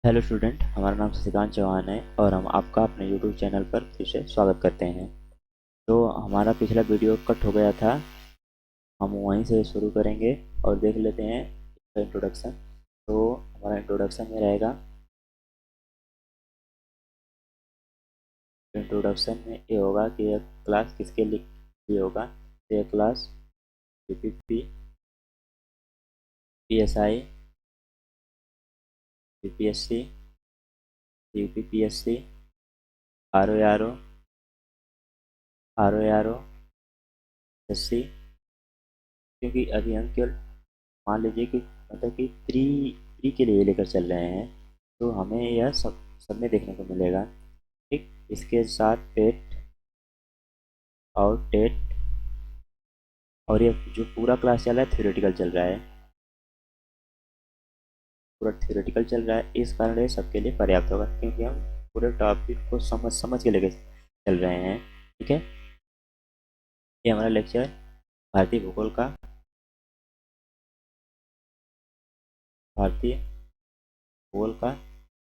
Hello student, हमारा नाम शशिकांत चौहान है और हम आपका अपने यूट्यूब चैनल पर फिर से स्वागत करते हैं। तो हमारा पिछला वीडियो कट हो गया था, हम वहीं से शुरू करेंगे और देख लेते हैं इसका इंट्रोडक्शन। तो हमारा इंट्रोडक्शन में रहेगा, इंट्रोडक्शन में ये होगा कि यह क्लास किसके लिए होगा। तो यह class PPP, PSI, PPSC, UPPSC, RO, RO SC, क्योंकि अभी हम केवल मान लीजिए कि मतलब कि प्री प्री के लिए लेकर चल रहे हैं, तो हमें यह सब में देखने को मिलेगा। ठीक, इसके साथ पेट और टेट, और ये जो पूरा क्लास चल रहा है थ्योरेटिकल चल रहा है, पूरा थ्योरेटिकल चल रहा है। इस कारण ये सबके लिए पर्याप्त होगा, क्योंकि हम पूरे टॉपिक को समझ समझ के लेकर चल रहे हैं। ठीक है, ये हमारा लेक्चर भारतीय भूगोल का, भारतीय भूगोल का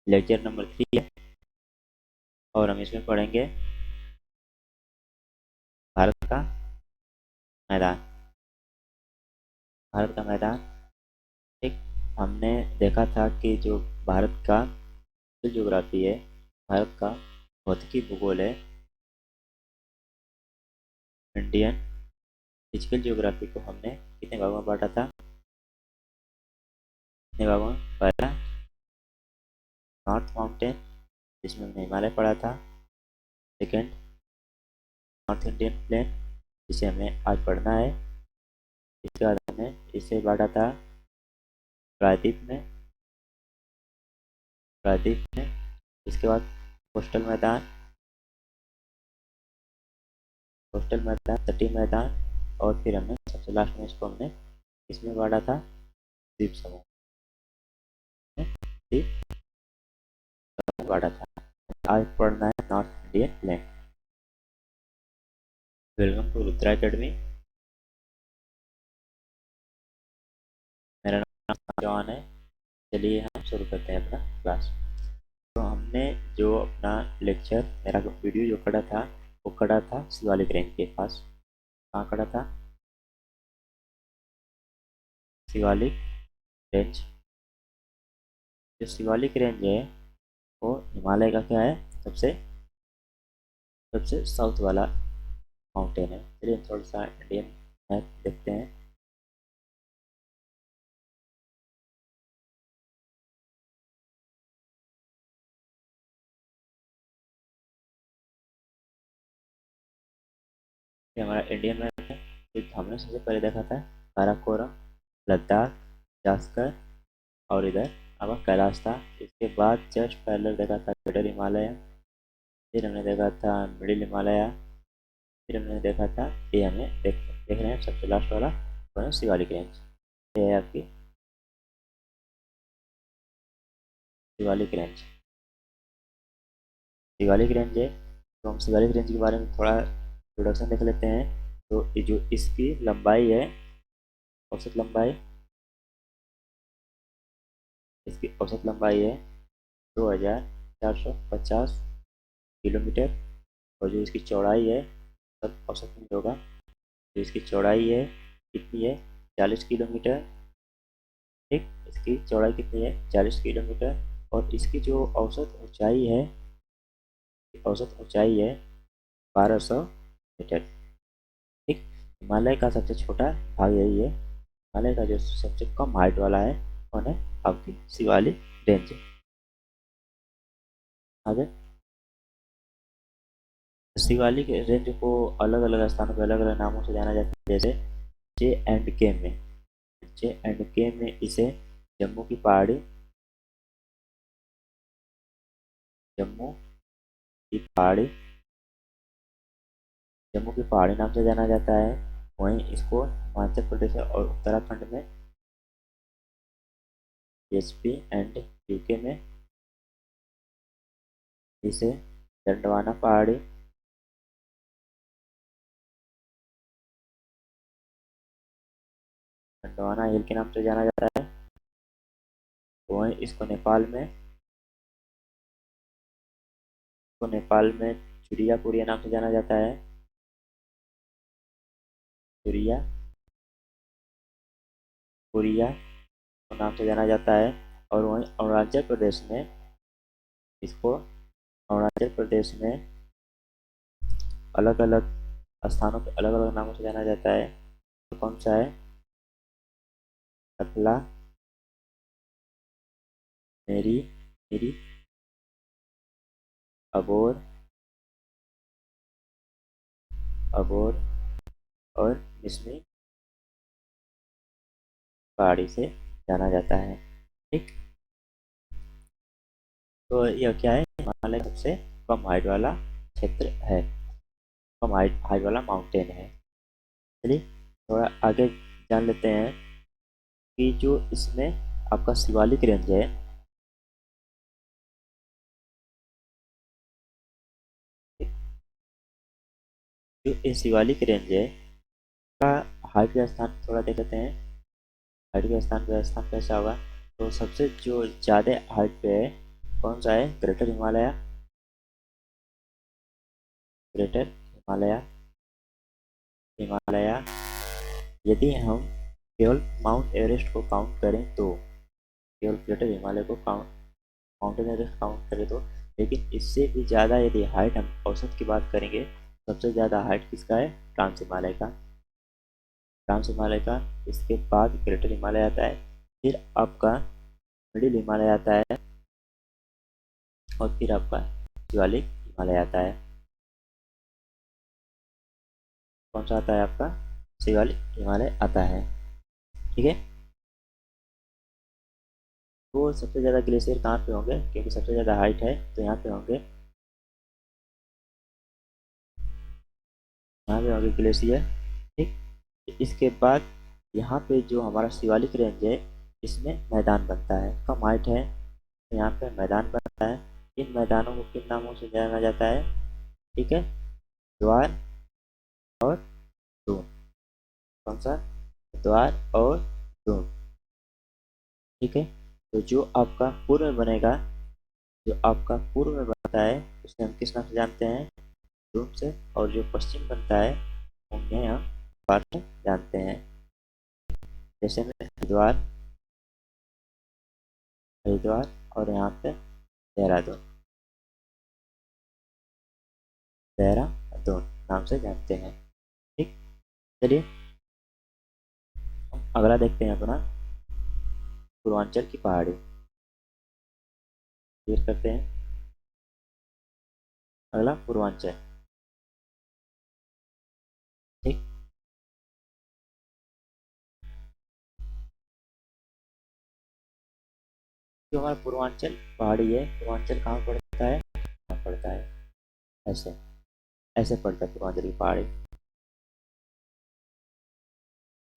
लेक्चर नंबर 3 है। और हम इसमें पढ़ेंगे भारत का मैदान, भारत का मैदान। ठीक, हमने देखा था कि जो भारत का ज्योग्राफी है, भारत का भौतिकी भूगोल है, इंडियन फिजिकल ज्योग्राफी को हमने कितने भागों में बांटा था, कितने भागों में? पहला नॉर्थ माउंटेन, जिसमें हमने हिमालय पढ़ा था। सेकेंड नॉर्थ इंडियन प्लेन, जिसे हमें आज पढ़ना है। इसके बाद हमने इसे बांटा था प्रायद्वीप में, प्रायद्वीप में। इसके बाद कोस्टल मैदान, कोस्टल मैदान, तटीय मैदान, और फिर हमने सबसे लास्ट में इसको हमने इसमें बांटा था द्वीप समूह में, द्वीप समूह बांटा था। आज पढ़ना है North Indian plain. Welcome to Rudra Academy. मेरा नाम जॉन है। चलिए हम शुरू करते हैं अपना क्लास। तो हमने जो अपना लेक्चर, मेरा वीडियो जो कटा था, वो कटा था शिवालिक रेंज के पास। कहाँ कटा था? शिवालिक रेंज। जो शिवालिक रेंज है वो हिमालय का क्या है? सबसे सबसे साउथ वाला माउंटेन है। चलिए थोड़ा सा इंडियन मैप देखते हैं। ये हमारा इंडियन मैप है। तो हमने सबसे पहले देखा था काराकोरम, लद्दाख, जास्कर, और इधर अब कैलाश था। इसके बाद जस्ट पहले देखा था ग्रेटर हिमालय, फिर हमने देखा था मिडिल हिमालय, फिर हमने देखा था, ये हमें देख रहे हैं सबसे लास्ट वाला कौन है? शिवालिक रेंज। ये है आपकी शिवालिक रेंज। शिवालिक रेंज है, तो हम शिवालिक रेंज के बारे में थोड़ा इंट्रोडक्शन देख लेते हैं। तो ये जो इसकी लंबाई है, औसत लंबाई, इसकी औसत लंबाई है 2450 किलोमीटर। और जो इसकी चौड़ाई है, सब औसत में होगा, जो इसकी चौड़ाई है कितनी है? 40 किलोमीटर। ठीक, इसकी चौड़ाई कितनी है? 40 किलोमीटर। और इसकी जो औसत ऊंचाई है, औसत ऊंचाई है 1200 मीटर। ठीक, हिमालय का सबसे छोटा भाग यही है। हिमालय का जो सबसे कम हाइट वाला है कौन है? आपकी शिवालिक रेंज। आगे शिवालिक रेंज को अलग अलग स्थानों पर अलग अलग नामों से जाना जाता है, जैसे J&K में, J&K में इसे जम्मू की पहाड़ी, जम्मू की पहाड़ी, जम्मू की पहाड़ी नाम से जाना जाता है। वहीं इसको हिमाचल प्रदेश और उत्तराखंड में एसपी एंड यूके में इसे दंडवाना पहाड़ी, दंडवाना हिल के नाम से जाना जाता है। वहीं इसको नेपाल में तो नेपाल में चुरिया पुरिया नाम से जाना जाता है, चुरिया पुरिया नाम से जाना जाता है। और वहीं अरुणाचल प्रदेश में इसको अरुणाचल प्रदेश में अलग अलग स्थानों पे अलग अलग नामों से जाना जाता है। तो कौन सा है? कतला, मेरी मेरी, अबोर अबोर और मिसमी पहाड़ी से जाना जाता है। ठीक, तो यह क्या है? हिमालय सबसे कम हाइट वाला क्षेत्र है, कम हाइट वाला माउंटेन है। चलिए थोड़ा आगे जान लेते हैं कि जो इसमें आपका शिवालिक रेंज है, जो ये शिवालिक रेंज है का हाइट का स्थान थोड़ा देख लेते हैं। हाइट के स्थान कैसा होगा? तो सबसे जो ज़्यादा हाइट पे है कौन सा है? Greater Himalaya, greater Himalaya, Himalaya. यदि हम केवल माउंट एवरेस्ट को काउंट करें तो, केवल ग्रेटर हिमालय को काउंट माउंटेन एवरेस्ट काउंट करें तो, लेकिन इससे भी ज़्यादा यदि हाइट हम औसत की बात करेंगे, सबसे ज़्यादा हाइट किसका है? ट्रांस हिमालय का, ट्रांस हिमालय का। इसके बाद ग्रेटर हिमालय आता है, फिर आपका मिडिल हिमालय आता है और फिर आपका शिवालिक हिमालय आता है। कौन सा आता है? आपका शिवालिक हिमालय आता है। ठीक है, तो सबसे ज़्यादा ग्लेशियर कहाँ पे होंगे? क्योंकि सबसे ज़्यादा हाइट है तो यहाँ पे होंगे, यहाँ पे होंगे ग्लेशियर। ठीक, इसके बाद यहाँ पे जो हमारा शिवालिक रेंज है इसमें मैदान बनता है, कम हाइट है तो यहाँ पे मैदान बनता है। इन मैदानों को किन नामों से जाना जाता है? ठीक है, द्वार और दून। कौन सा? द्वार और दून। ठीक है, तो जो आपका पूर्व में बनेगा, जो आपका पूर्व में बनता है उसे हम किस नाम से जानते हैं? दून से। और जो पश्चिम बनता है उन्हें हम द्वार से जानते हैं। जैसे में हरिद्वार, हरिद्वार और यहाँ पे देहरादून, देहरादून नाम से जानते हैं। ठीक, चलिए अगला देखते हैं अपना पूर्वांचल की पहाड़ी, क्लियर करते हैं। अगला पूर्वांचल। ठीक, जो हमारा पूर्वांचल पहाड़ी है, पूर्वांचल कहाँ पड़ता है? कहाँ पड़ता है? ऐसे ऐसे पड़ता है पूर्वांचल की पहाड़ी।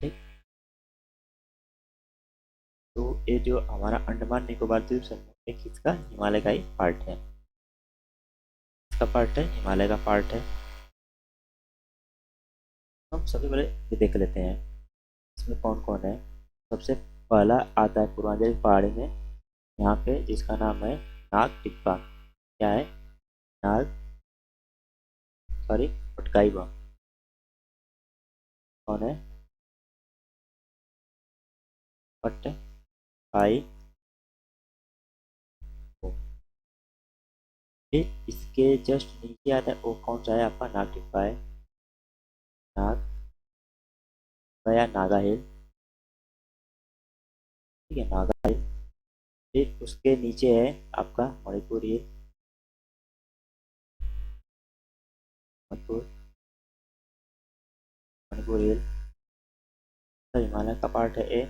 ठीक, तो ये जो हमारा अंडमान निकोबार द्वीप समूह है किसका? हिमालय का ही पार्ट है, इसका पार्ट है, हिमालय का पार्ट है। हम सबसे पहले ये देख लेते हैं इसमें कौन कौन है। सबसे पहला आता है पूर्वांचल की पहाड़ी में यहाँ पे, जिसका नाम है नाग टिब्बा। क्या है? नाग, सॉरी, पटकाई। कौन है? पटकाई। फिर इसके जस्ट नीचे आता है वो कौन सा है? आपका नाग टिब्बा है, नाग या नागा हिल। ठीक है, नागा हिल। फिर उसके नीचे है आपका मणिपुर हिल, मणिपुर मणिपुर हिल। तो हिमालय का पार्ट है ए।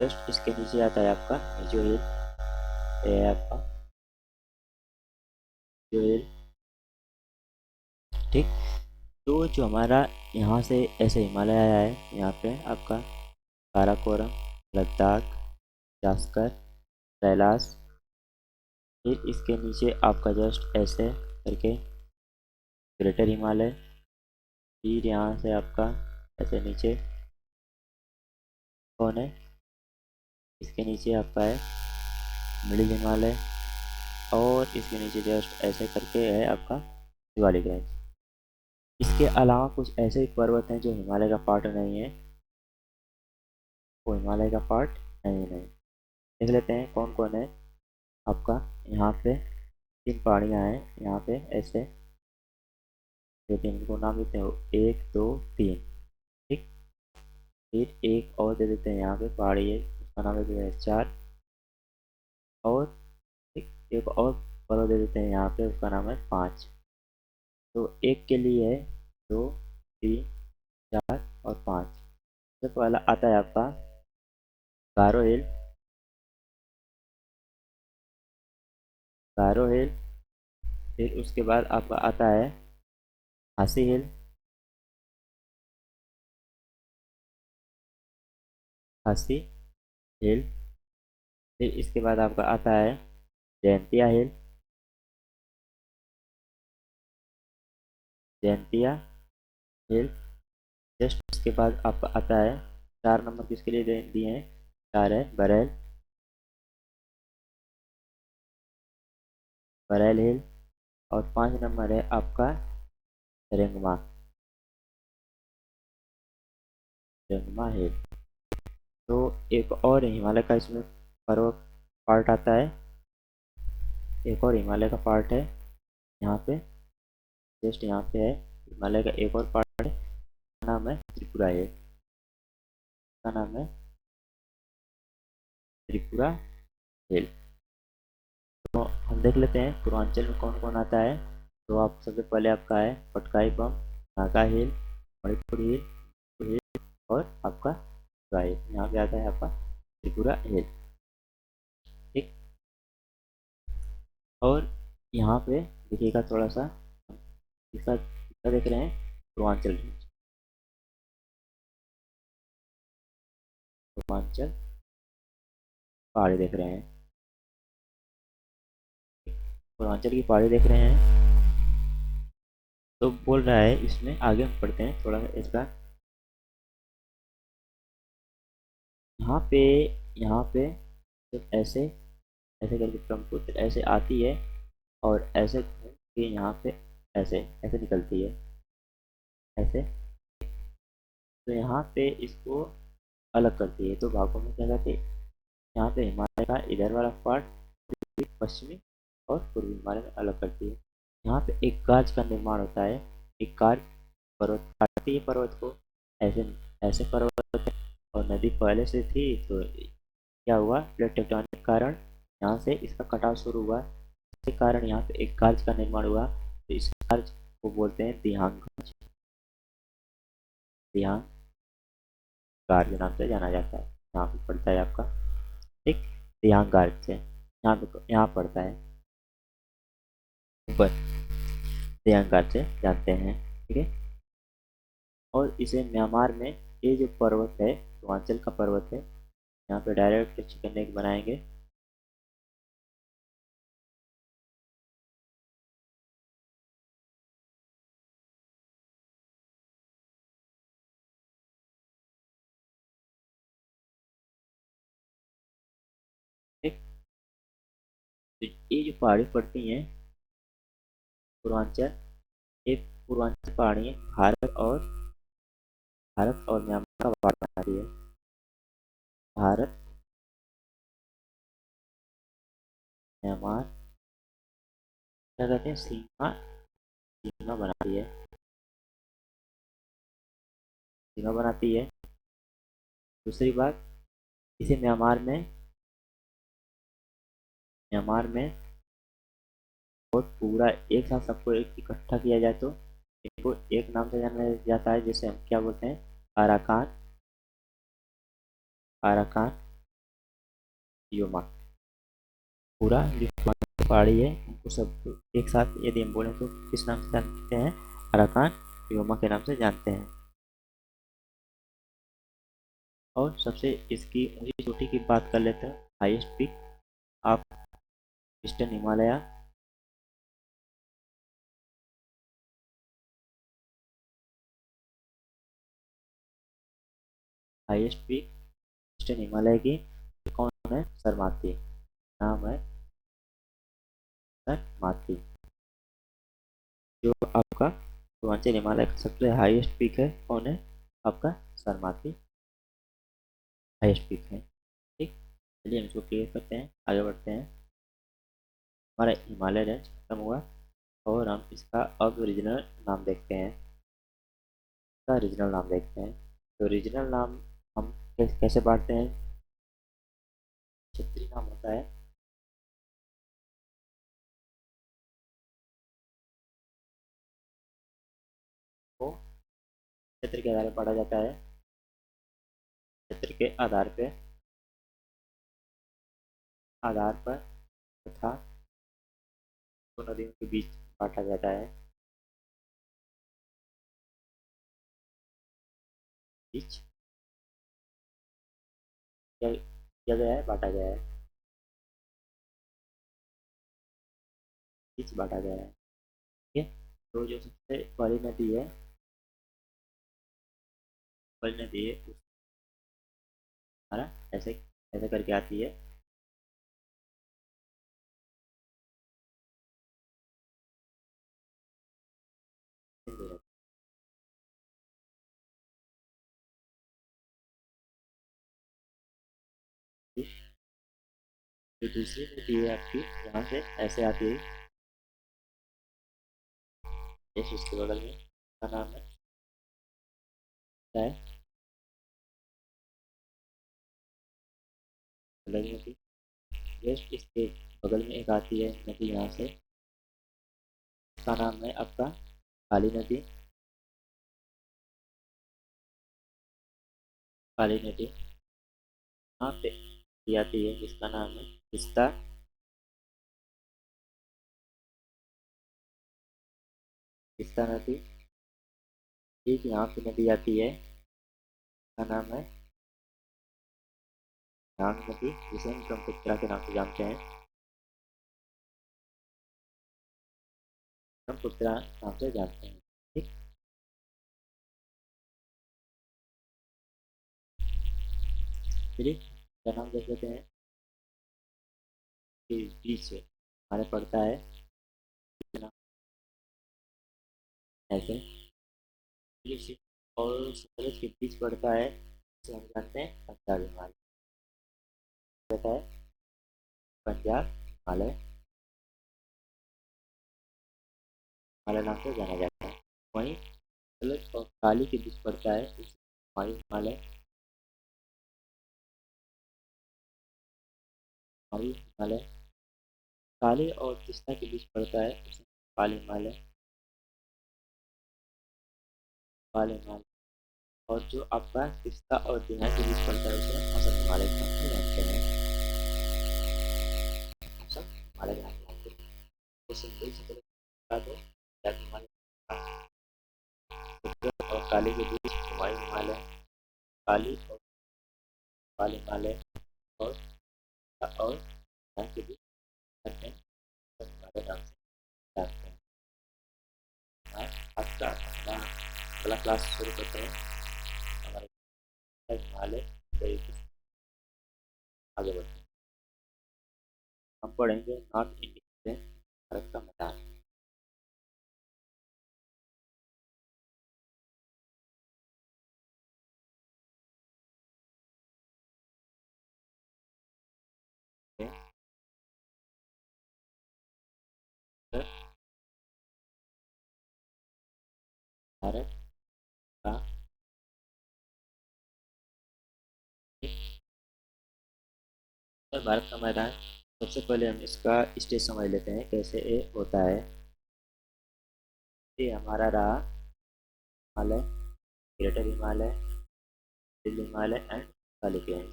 जस्ट इसके नीचे आता है आपका मिजो हिल, ये है आपका मिजो हिल। ठीक, तो जो हमारा यहाँ से ऐसे हिमालय आया है, यहाँ पे आपका काराकोरम, लद्दाख, जास्कर, कैलाश। फिर इसके नीचे आपका जस्ट ऐसे करके ग्रेटर हिमालय। फिर यहाँ से आपका ऐसे नीचे कौन है? इसके नीचे आपका है मिडिल हिमालय, और इसके नीचे जस्ट ऐसे करके है आपका शिवालिक रेंज। इसके अलावा कुछ ऐसे भी पर्वत हैं जो हिमालय का पार्ट नहीं है, वो हिमालय का पार्ट नहीं। देख लेते हैं कौन कौन है आपका। यहाँ पे 3 पहाड़ियाँ हैं, यहाँ पे ऐसे देते हैं, इनको नाम देते हैं 1 2 3। ठीक, फिर एक और दे देते हैं यहाँ पे पहाड़ी है, उसका नाम देते हैं 4। और ठीक, एक और पर्वत दे देते हैं यहाँ पे, उसका नाम है 5। तो एक के लिए है 2 3 4 और 5। सबसे पहला आता है आपका गारो हिल। गारो हिल, फिर उसके बाद आपका आता है खासी हिल। खासी हिल, फिर इसके बाद आपका आता है जयंतिया हिल। जयंतिया हिल, जस्ट इसके बाद आपका आता है 4 नंबर किसके लिए दिए हैं, 4 है बरेल। बरेल हिल, और 5 नंबर है आपका रेंगमा। रेंगमा हिल। तो एक और हिमालय का इसमें पर्वत पार्ट आता है, एक और हिमालय का पार्ट है यहाँ पे, जस्ट यहाँ पे है हिमालय का एक और पार्ट है, का नाम है त्रिपुरा हिल। का नाम है त्रिपुरा हिल। तो हम देख लेते हैं पूर्वांचल में कौन कौन आता है। तो आप सबसे पहले आपका है पटकाई बम, नागा हिल, मणिपुर हिल, हिल और आपका हिल। यहाँ पे आता है आपका त्रिपुरा हिल। ठीक, और यहाँ पे देखिएगा थोड़ा सा, इसका इसका देख रहे हैं पूर्वांचल रेंज। पूर्वांचल पहाड़ी देख रहे हैं, पूर्वांचल की पहाड़ी देख रहे हैं। तो बोल रहा है इसमें, आगे हम पढ़ते हैं थोड़ा सा इसका। यहाँ पे यहाँ पे जब ऐसे ऐसे करके ब्रह्मपुत्र ऐसे आती है और ऐसे घूम के यहाँ पे ऐसे ऐसे निकलती है ऐसे। तो यहाँ पे इसको अलग करती है, तो भागों में क्या कहते हैं, यहाँ पे हिमालय का इधर वाला पार्ट पश्चिमी और पूर्वी हिमालय में अलग करती है। यहाँ पे एक गाज का निर्माण होता है, एक गाज पर्वत काटती है पर्वत को, ऐसे ऐसे पर्वत है, और नदी पहले से थी तो क्या हुआ, प्लेट टेक्टोनिक के कारण यहाँ से इसका कटाव शुरू हुआ, इसके कारण यहाँ पे एक गाज का निर्माण हुआ। तो इस गाज को बोलते हैं दिहांग गाज। दिहांग गाज के नाम से जाना जाता है, यहाँ पे पड़ता है आपका। ठीक, दिहांग गाज से यहाँ पे यहाँ पड़ता है ऊपर, दिहांग गाज से जानते हैं। ठीक है, और इसे म्यांमार में, ये जो पर्वत है पूर्वांचल का पर्वत है, यहाँ पे डायरेक्ट चिकन नेक बनाएंगे। ठीक, तो ये जो पहाड़ी पड़ती हैं पूर्वांचल, ये पूर्वांचल पहाड़ी भारत और म्यांमार का बॉर्डर बनाती है। भारत म्यांमार क्या कहते हैं, सीमा, सीमा बनाती है, सीमा बनाती है। दूसरी बात, इसे म्यांमार में और पूरा एक साथ सबको इकट्ठा किया जाए तो इनको एक नाम से जाना जाता है, जिसे हम क्या बोलते हैं, अराकान। Arakan Yoma. पूरा जो पहाड़ी है उनको सब एक साथ यदि हम बोलें तो किस नाम से जानते हैं, अराकान योमा के नाम से जानते हैं। और सबसे इसकी ऊंची चोटी की बात कर लेते हैं, highest peak of eastern Himalaya. Highest peak eastern Himalaya की कौन है, सरमाथी नाम है। सरमाथी। जो आपका पूर्वांचल हिमालय का सबसे हाईएस्ट पीक है कौन है? आपका सरमाथी हाईएस्ट पीक है। ठीक, चलिए हम इसको क्लियर करते हैं, आगे बढ़ते हैं। हमारा हिमालय रेंज खत्म हुआ और हम इसका अब रीजनल नाम देखते हैं। इसका रीजनल नाम देखते हैं। तो रीजनल नाम हम कैसे बांटते हैं? क्षेत्रीय नाम होता है, वो क्षेत्र के आधार पर बांटा जाता है। क्षेत्र के आधार पर तथा दो नदियों के बीच बांटा जाता है। बीच किया गया है, बांटा गया है, बीच बांटा गया है। ठीक है, तो जो सबसे बड़ी नदी है, बड़ी नदी है उस हमारा ऐसे ऐसे करके आती है। सिंधु नदी। ठीक, जो दूसरी नदी है आपकी यहाँ से ऐसे आती है, जैसे इसके बगल में का नाम है क्या है? अलग नदी। जस्ट इसके बगल में एक आती है नदी यहाँ से, इसका नाम है आपका काली नदी। काली नदी यहाँ पे ये आती है, जिसका नाम है तिस्ता। तिस्ता नदी। ठीक, यहाँ पे नदी आती है, इसका नाम है नाग नदी, जिसे हम ब्रह्मपुत्रा के नाम से जानते हैं। ब्रह्मपुत्रा नाम से जानते हैं। ठीक, चलिए क्या नाम देख लेते हैं कि बीच से हमारे पड़ता है ऐसे ऋषि और सूरज के बीच पड़ता है, जिसे हम जानते हैं पंजाब हिमालय। कहता है पंजाब हिमालय, हिमालय नाम से जाना जाता है। वहीं सूरज और काली के बीच पड़ता है, उसे वायु हिमालय, वायु हिमालय। काली और तिस्ता के बीच पड़ता है, उसे काली हिमालय, काली हिमालय। और जो आपका तिस्ता और दिहाई के बीच पड़ता है, उसे औसत हिमालय के नाम से जानते हैं। औसत हिमालय के नाम से जानते हैं। तो सिंपल से पहले बता दो क्या हिमालय और काली के बीच वायु हिमालय, काली और काली हिमालय, और दिहाई के बीच जानते हैं औसत हिमालय नाम से जानते हैं। हाँ, आज का अपना अगला क्लास शुरू करते हैं। हमारे हिमालय तरीके से आगे बढ़ते हैं। हम पढ़ेंगे नॉर्थ इंडिया से भारत का मैदान। भारत का भारत का मैदान, सबसे पहले हम इसका स्टेज समझ लेते हैं कैसे ये होता है। ये हमारा रहा Himalaya, greater Himalaya, Delhi Himalaya and Kali plains.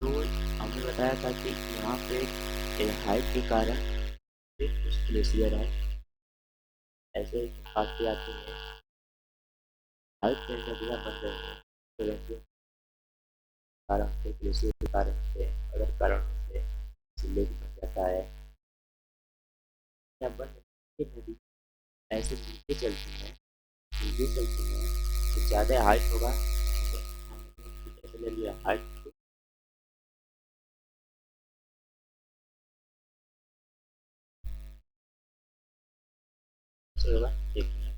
तो हमने बताया था कि यहाँ पे हाइट के कारण कुछ ग्लेशियर हैं, ऐसे काटते आते हैं, हाइट में नदियाँ बन रही हैं, तो कारण से ग्लेशियर के कारण से अगर कारण से जिले बन जाता है या बन नदी ऐसे नीचे चलती हैं, नीचे चलती हैं तो ज़्यादा हाइट होगा। जैसे ले लिया हाइट, कैसे होगा देखिए,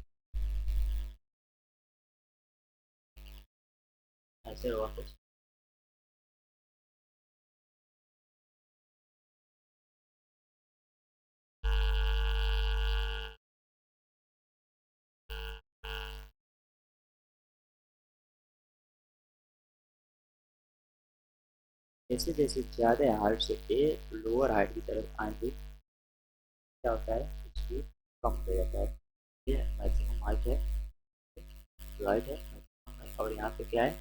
ऐसे होगा कुछ। जैसे जैसे ज़्यादा हाइट से ए लोअर हाइट की तरफ आएंगे, क्या होता है, स्पीड कम हो जाता है। ये मैक्सिमम हाइट है, जो हाइट है maximum है, और यहाँ पे क्या है,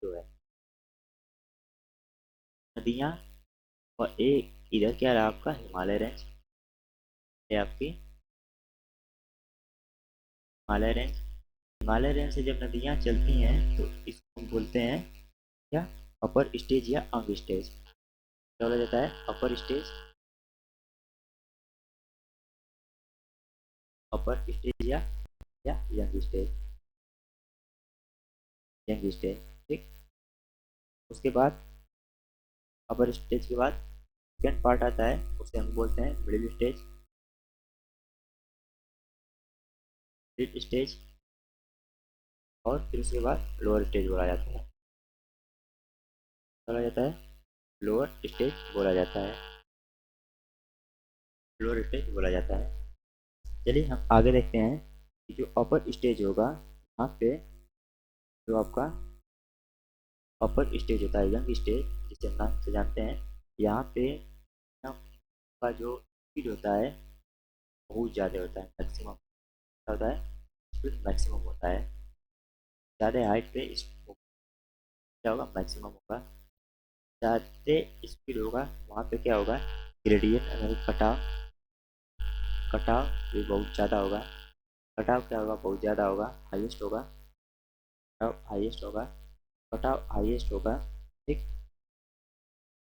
जो है नदियाँ। और ए इधर क्या रहा आपका हिमालय रेंज, ये आपकी हिमालय रेंज। हिमालय रेंज से जब नदियाँ चलती हैं तो इसको हम बोलते हैं क्या, अपर स्टेज या अंग स्टेज। क्या बोला जाता है, अपर स्टेज, अपर स्टेज या यंग स्टेज, यंग स्टेज। ठीक, उसके बाद अपर स्टेज के बाद सेकेंड पार्ट आता है, उसे हम बोलते हैं मिडिल स्टेज, मिडिल स्टेज। और फिर उसके बाद लोअर स्टेज बोला जाता है, बोला जाता है लोअर स्टेज बोला जाता है, लोअर स्टेज बोला जाता है। चलिए हम आगे देखते हैं कि जो अपर स्टेज होगा, यहाँ पे जो आपका अपर स्टेज होता है, यंग स्टेज जिसे हम नाम से जानते हैं, यहाँ पे का जो स्पीड होता है बहुत ज़्यादा होता है, मैक्सिमम होता है, स्पीड मैक्सिमम होता है। ज़्यादा हाइट पे क्या होगा, मैक्सिमम होगा। ज़्यादा स्पीड होगा वहाँ पे क्या होगा, ग्रेडियंट यानी कटाव, कटाव भी बहुत ज़्यादा होगा। कटाव क्या होगा, बहुत ज़्यादा होगा, हाईएस्ट होगा, कटाव हाईएस्ट होगा, कटाव हाईएस्ट होगा। ठीक,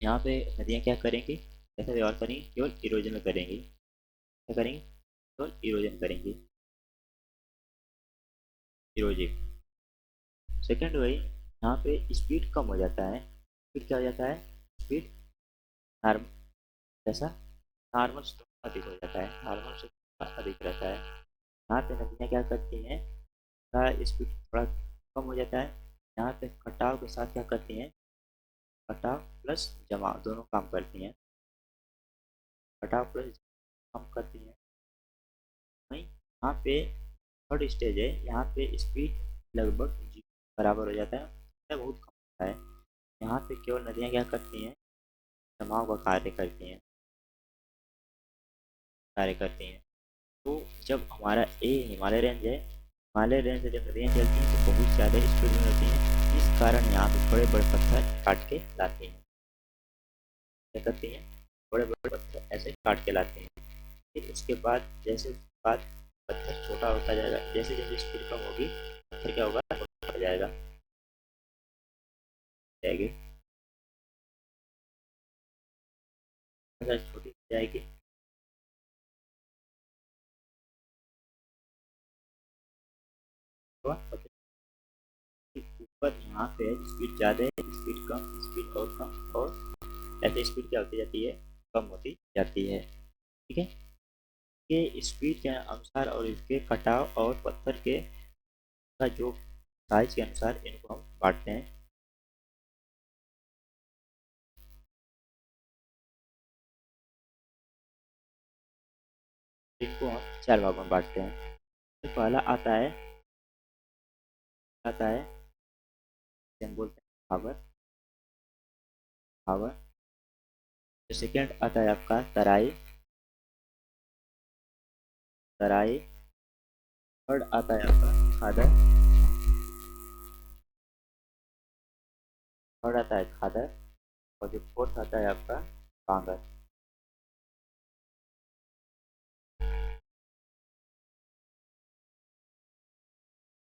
यहाँ पे नदियाँ क्या करेंगी, कैसे व्यवहार करेंगी, केवल इरोजन करेंगी। क्या करेंगी, केवल इरोजन करेंगी, इरोजिव। सेकेंड वही, यहाँ पे स्पीड कम हो जाता है। स्पीड क्या हो जाता है, स्पीड नॉर्मल, जैसा नॉर्मल से थोड़ा अधिक हो जाता है, नॉर्मल से थोड़ा अधिक रहता है। यहाँ पे नदियाँ क्या करती हैं, का स्पीड थोड़ा कम हो जाता है। यहाँ पे कटाव के साथ क्या करती हैं, कटाव प्लस जमाव दोनों काम करती हैं, कटाव प्लस काम करती हैं। वहीं यहाँ पे थर्ड स्टेज है, यहाँ पे स्पीड लगभग बराबर हो जाता है, बहुत कम होता है। यहाँ पे केवल नदियाँ क्या करती हैं, जमाव का कार्य करती हैं, कार्य करती हैं। तो जब हमारा ए हिमालय रेंज है, हिमालय रेंज से जब नदियाँ चलती हैं तो बहुत ज़्यादा स्पीड में होती हैं, इस कारण यहाँ पे बड़े बड़े पत्थर काट के लाते हैं। क्या करती हैं, बड़े बड़े पत्थर ऐसे काट के लाते हैं। फिर उसके बाद जैसे उसके बाद पत्थर छोटा होता जाएगा, जैसे जैसे स्पीड कम होगी पत्थर क्या होगा, छोटा हो जाएगा, जाएगी, अगर छोटी हो जाएगी तो पत्थर के ऊपर यहाँ पे स्पीड ज़्यादा है, स्पीड कम, स्पीड और कम, और ऐसे स्पीड क्या होती जाती है, कम होती जाती है। ठीक है, के स्पीड के अनुसार और इसके कटाव और पत्थर के का जो साइज के अनुसार इनको हम बांटते हैं। इनको हम चार भागों में बांटते हैं। तो पहला आता है जिसे हम बोलते हैं भावर, भावर। तो सेकेंड आता है आपका तराई, तराई। थर्ड आता है आपका खादर, थर्ड आता है खादर। और जो फोर्थ आता है आपका कांगर।